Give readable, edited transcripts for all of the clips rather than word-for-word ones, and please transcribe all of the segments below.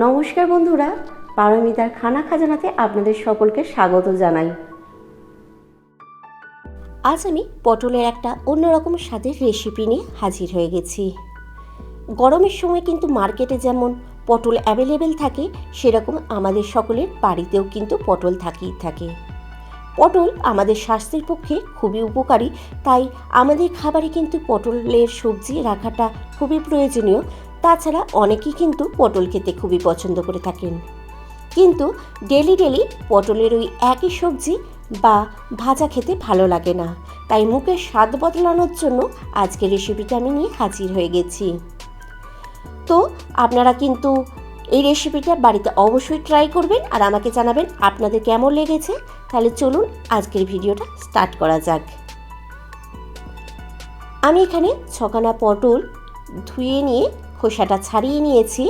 নমস্কার বন্ধুরা, পারমিতার খানা খাজানাতে আপনাদের সকলকে স্বাগত জানাই। আজ আমি পটলের একটা অন্যরকম স্বাদের রেসিপি নিয়ে হাজির হয়ে গেছি। গরমের সময় কিন্তু মার্কেটে যেমন পটল অ্যাভেলেবেল থাকে, সেরকম আমাদের সকলের বাড়িতেও কিন্তু পটল থাকেই থাকে। পটল আমাদের স্বাস্থ্যের পক্ষে খুবই উপকারী, তাই আমাদের খাবারে কিন্তু পটলের সবজি রাখাটা খুবই প্রয়োজনীয়। তাছাড়া অনেকেই কিন্তু পটল খেতে খুবই পছন্দ করে থাকেন, কিন্তু ডেলি পটলের ওই একই সবজি বা ভাজা খেতে ভালো লাগে না। তাই মুখের স্বাদ বদলানোর জন্য আজকের রেসিপিটা আমি নিয়ে হাজির হয়ে গেছি। তো আপনারা কিন্তু এই রেসিপিটা বাড়িতে অবশ্যই ট্রাই করবেন আর আমাকে জানাবেন আপনাদের কেমন লেগেছে। তাহলে চলুন আজকের ভিডিওটা স্টার্ট করা যাক। আমি এখানে 6 খানা পটল ধুয়ে নিয়ে খোসাটা ছাড়িয়ে নিয়েছি।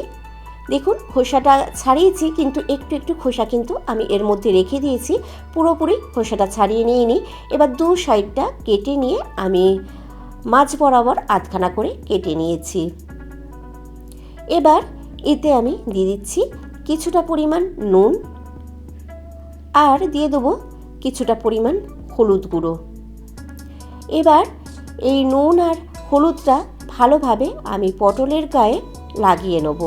দেখুন খোসাটা ছাড়িয়েছি, কিন্তু একটু খোসা কিন্তু আমি এর মধ্যে রেখে দিয়েছি, পুরোপুরি খোসাটা ছাড়িয়ে নিয়ে নিই। এবার দু সাইডটা কেটে নিয়ে আমি মাঝ বরাবর আধখানা করে কেটে নিয়েছি। এবার এতে আমি দিয়ে দিচ্ছি কিছুটা পরিমাণ নুন আর দিয়ে দেবো কিছুটা পরিমাণ হলুদ গুঁড়ো। এবার এই নুন আর হলুদটা ভালোভাবে আমি পটলের গায়ে লাগিয়ে নেব।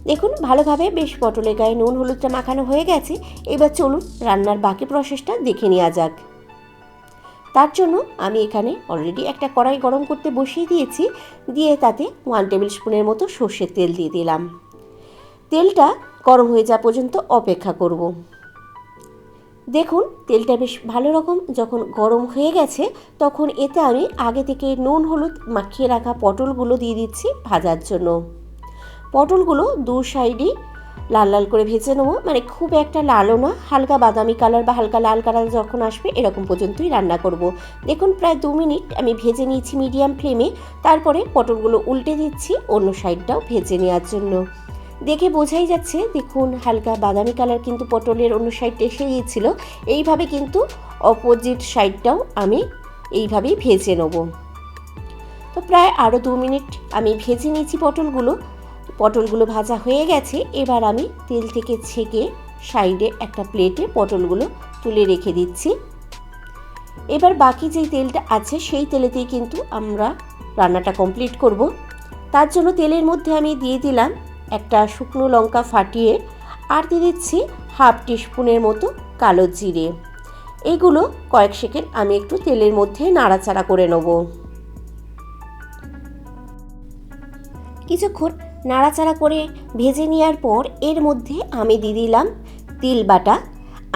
দেখুন ভালোভাবে বেশ পটলের গায়ে নুন হলুদটা মাখানো হয়ে গেছে। এবার চলুন রান্নার বাকি প্রসেসটা দেখে নেওয়া যাক। তার জন্য আমি এখানে অলরেডি একটা কড়াই গরম করতে বসিয়ে দিয়েছি, দিয়ে তাতে 1 টেবিল স্পুনের মতো সর্ষের তেল দিয়ে দিলাম। তেলটা গরম হয়ে যাওয়া পর্যন্ত অপেক্ষা করব। দেখুন তেলটা বেশ ভালো রকম যখন গরম হয়ে গেছে, তখন এতে আমি আগে থেকে নুন হলুদ মাখিয়ে রাখা পটলগুলো দিয়ে দিচ্ছি ভাজার জন্য। পটলগুলো দু সাইডই লাল লাল করে ভেজে নেবো, মানে খুব একটা লালও না, হালকা বাদামি কালার বা হালকা লাল কালার যখন আসবে এরকম পর্যন্তই রান্না করব। দেখুন প্রায় 2 মিনিট আমি ভেজে নিয়েছি মিডিয়াম ফ্লেমে। তারপরে পটলগুলো উল্টে দিচ্ছি অন্য সাইডটাও ভেজে নেওয়ার জন্য। দেখে বোঝাই যাচ্ছে, দেখুন হালকা বাদামি কালার কিন্তু পটলের অন্য সাইডটা এসে গিয়েছিল। এইভাবে কিন্তু অপোজিট সাইডটাও আমি এইভাবেই ভেজে নেব। তো প্রায় আরও 2 মিনিট আমি ভেজে নিয়েছি পটলগুলো ভাজা হয়ে গেছে। এবার আমি তেল থেকে ছেঁকে সাইডে একটা প্লেটে পটলগুলো তুলে রেখে দিচ্ছি। এবার বাকি যেই তেলটা আছে সেই তেলেতেই কিন্তু আমরা রান্নাটা কমপ্লিট করব। তার জন্য তেলের মধ্যে আমি দিয়ে দিলাম একটা শুকনো লঙ্কা ফাটিয়ে, আর দিয়ে দিচ্ছি 1/2 টিস্পুনের মতো কালো জিরে। এগুলো কয়েক সেকেন্ড আমি একটু তেলের মধ্যে নাড়াচাড়া করে নেব। কিছুক্ষণ নাড়াচাড়া করে ভেজে নেওয়ার পর এর মধ্যে আমি দিয়ে দিলাম তিল বাটা।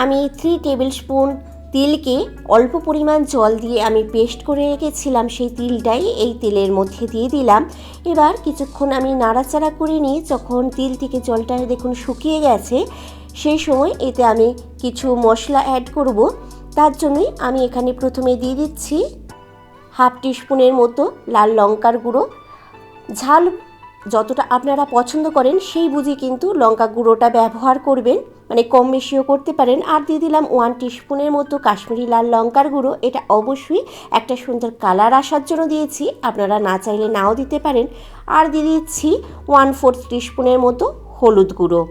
আমি 3 টেবিল স্পুন তিলকে অল্প পরিমাণ জল দিয়ে আমি পেস্ট করে রেখেছিলাম, সেই তিলটাই এই তেলের মধ্যে দিয়ে দিলাম। এবার কিছুক্ষণ আমি নাড়াচাড়া করে নিয়ে যখন তিল থেকে জলটা দেখুন শুকিয়ে গেছে, সেই সময় এতে আমি কিছু মশলা অ্যাড করব। তার জন্যই আমি এখানে প্রথমে দিয়ে দিচ্ছি 1/2 টিস্পুনের মতো লাল লঙ্কার গুঁড়ো। ঝাল যতটা আপনারা পছন্দ করেন সেই বুঝে কিন্তু লঙ্কা গুঁড়োটা ব্যবহার করবেন, মানে কম বেশিও করতে পারেন। আর দিয়ে দিলাম 1 টিস্পুনের মতো কাশ্মীরি লাল লঙ্কার গুঁড়ো। এটা অবশ্যই একটা সুন্দর কালার আসার জন্য দিয়েছি, আপনারা না চাইলে নাও দিতে পারেন। আর দিয়ে দিচ্ছি 1/4 টিস্পুনের মতো হলুদ গুঁড়ো।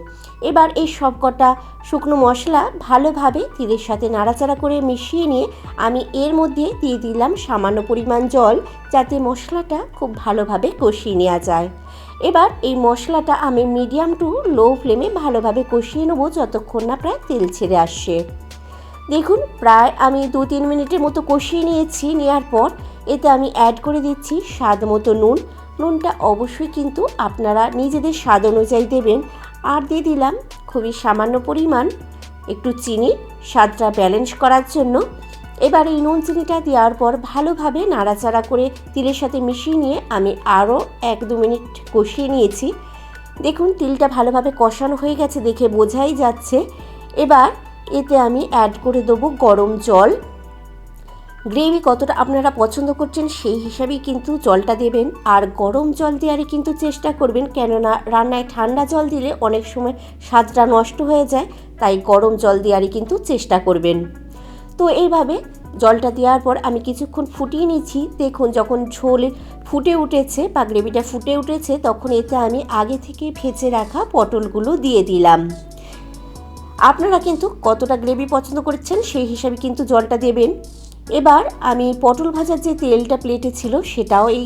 এবার এই সব কটা শুকনো মশলা ভালোভাবে তিলের সাথে নাড়াচাড়া করে মিশিয়ে নিয়ে আমি এর মধ্যে দিয়ে দিলাম সামান্য পরিমাণ জল, যাতে মশলাটা খুব ভালোভাবে কষিয়ে নেওয়া যায়। এবার এই মশলাটা আমি মিডিয়াম টু লো ফ্লেমে ভালোভাবে কষিয়ে নেব যতক্ষণ না প্রায় তেল ছেড়ে আসছে। দেখুন প্রায় আমি 2-3 মিনিটের মতো কষিয়ে নিয়েছি। নেওয়ার পর এতে আমি অ্যাড করে দিচ্ছি স্বাদ মতো নুন। নুনটা অবশ্যই কিন্তু আপনারা নিজেদের স্বাদ অনুযায়ী দেবেন। আর দিয়ে দিলাম খুবই সামান্য পরিমাণ একটু চিনি, স্বাদটা ব্যালেন্স করার জন্য। এবার এই নুন চিনিটা দেওয়ার পর ভালোভাবে নাড়াচাড়া করে তিলের সাথে মিশিয়ে নিয়ে আমি আরও 1-2 মিনিট কষিয়ে নিয়েছি। দেখুন তিলটা ভালোভাবে কষানো হয়ে গেছে, দেখে বোঝাই যাচ্ছে। এবার এতে আমি অ্যাড করে দেবো গরম জল। গ্রেভি কতটা আপনারা পছন্দ করছেন সেই হিসাবেই কিন্তু জলটা দেবেন, আর গরম জল দেওয়ারই কিন্তু চেষ্টা করবেন, কেননা রান্নায় ঠান্ডা জল দিলে অনেক সময় স্বাদটা নষ্ট হয়ে যায়, তাই গরম জল দেওয়ারই কিন্তু চেষ্টা করবেন। তো এইভাবে জলটা দেওয়ার পর আমি কিছুক্ষণ ফুটিয়ে নিচ্ছি। দেখুন যখন ঝোল ফুটে উঠেছে বা গ্রেভিটা ফুটে উঠেছে তখন এতে আমি আগে থেকে ভেজে রাখা পটলগুলো দিয়ে দিলাম। আপনারা কিন্তু কতটা গ্রেভি পছন্দ করছেন সেই হিসাবে কিন্তু জলটা দেবেন। এবার আমি পটল ভাজার যে তেলটা প্লেটে ছিল সেটাও এই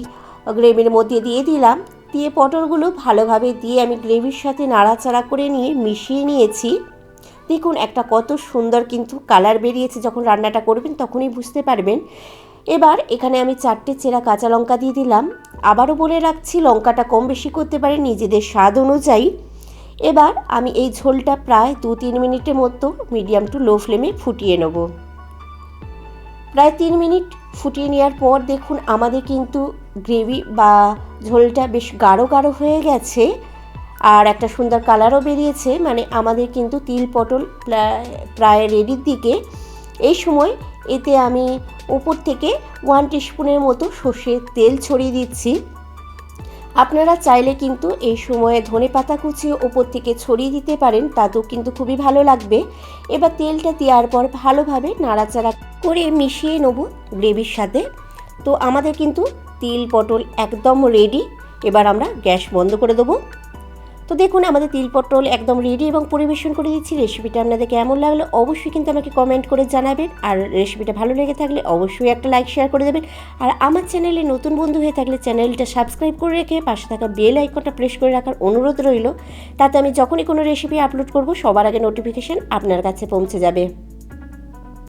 গ্রেভির মধ্যে দিয়ে দিলাম। দিয়ে পটলগুলো ভালোভাবে দিয়ে আমি গ্রেভির সাথে নাড়াচাড়া করে নিয়ে মিশিয়ে নিয়েছি। দেখুন একটা কত সুন্দর কিন্তু কালার বেরিয়েছে, যখন রান্নাটা করবেন তখনই বুঝতে পারবেন। এবার এখানে আমি 4টে চেরা কাঁচা লঙ্কা দিয়ে দিলাম। আবারও বলে রাখছি, লঙ্কাটা কম বেশি করতে পারেন নিজেদের স্বাদ অনুযায়ী। এবার আমি এই ঝোলটা প্রায় 2-3 মিনিটের মতো মিডিয়াম টু লো ফ্লেমে ফুটিয়ে নেব। প্রায় 3 মিনিট ফুটিয়ে নেওয়ার পর দেখুন আমাদের কিন্তু গ্রেভি বা ঝোলটা বেশ গাঢ় গাঢ় হয়ে গেছে আর একটা সুন্দর কালারও বেরিয়েছে। মানে আমাদের কিন্তু তিল পটল প্রায় রেডির দিকে। এই সময় এতে আমি উপর থেকে 1 টিস্পুনের মতো সর্ষের তেল ছড়িয়ে দিচ্ছি। আপনারা চাইলে কিন্তু এই সময়ে ধনেপাতা কুচিও ওপর থেকে ছড়িয়ে দিতে পারেন, তাতেও কিন্তু খুবই ভালো লাগবে। এবার তেলটা দেওয়ার পর ভালোভাবে নাড়াচাড়া করে মিশিয়ে নেব গ্রেভির সাথে। তো আমাদের কিন্তু তিল পটল একদম রেডি। এবার আমরা গ্যাস বন্ধ করে দেবো। তো দেখুন আমাদের তিল পটল একদম রেডি এবং পরিবেশন করে দিচ্ছি। রেসিপিটা আপনাদের কেমন লাগলো অবশ্যই কিন্তু আমাকে কমেন্ট করে জানাবেন। আর রেসিপিটা ভালো লেগে থাকলে অবশ্যই একটা লাইক শেয়ার করে দেবেন। আর আমার চ্যানেলে নতুন বন্ধু হয়ে থাকলে চ্যানেলটা সাবস্ক্রাইব করে রেখে পাশে থাকা বেল আইকনটা প্রেস করে রাখার অনুরোধ রইল। তাতে আমি যখনই কোনো রেসিপি আপলোড করব সবার আগে নোটিফিকেশান আপনার কাছে পৌঁছে যাবে।